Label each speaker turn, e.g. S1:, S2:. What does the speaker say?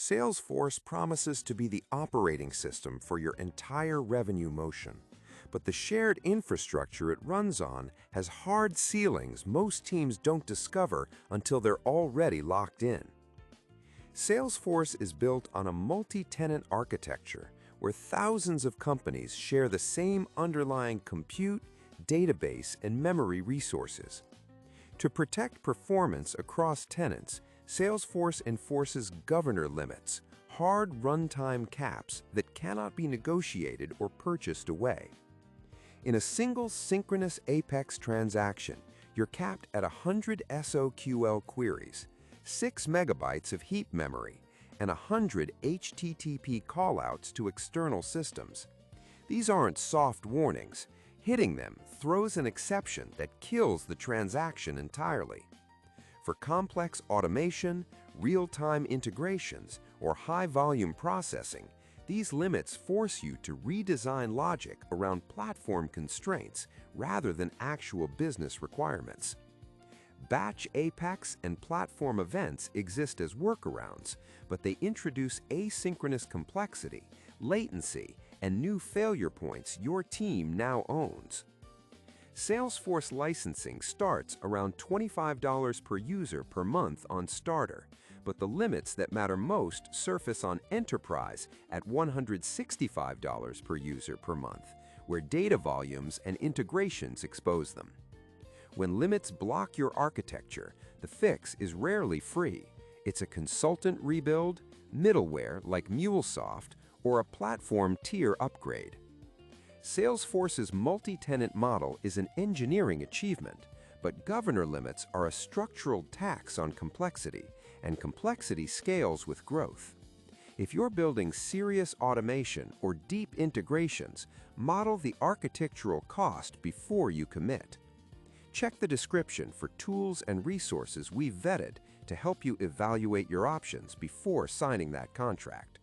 S1: Salesforce promises to be the operating system for your entire revenue motion, but the shared infrastructure it runs on has hard ceilings most teams don't discover until they're already locked in. Salesforce is built on a multi-tenant architecture where thousands of companies share the same underlying compute, database, and memory resources. To protect performance across tenants, Salesforce enforces governor limits, hard runtime caps that cannot be negotiated or purchased away. In a single synchronous Apex transaction, you're capped at 100 SOQL queries, 6 megabytes of heap memory, and 100 HTTP callouts to external systems. These aren't soft warnings. Hitting them throws an exception that kills the transaction entirely. For complex automation, real-time integrations, or high-volume processing, these limits force you to redesign logic around platform constraints rather than actual business requirements. Batch Apex and platform events exist as workarounds, but they introduce asynchronous complexity, latency, and new failure points your team now owns. Salesforce licensing starts around $25 per user per month on Starter, but the limits that matter most surface on Enterprise at $165 per user per month, where data volumes and integrations expose them. When limits block your architecture, the fix is rarely free. It's a consultant rebuild, middleware like MuleSoft, or a platform tier upgrade. Salesforce's multi-tenant model is an engineering achievement, but governor limits are a structural tax on complexity, and complexity scales with growth. If you're building serious automation or deep integrations, model the architectural cost before you commit. Check the description for tools and resources we've vetted to help you evaluate your options before signing that contract.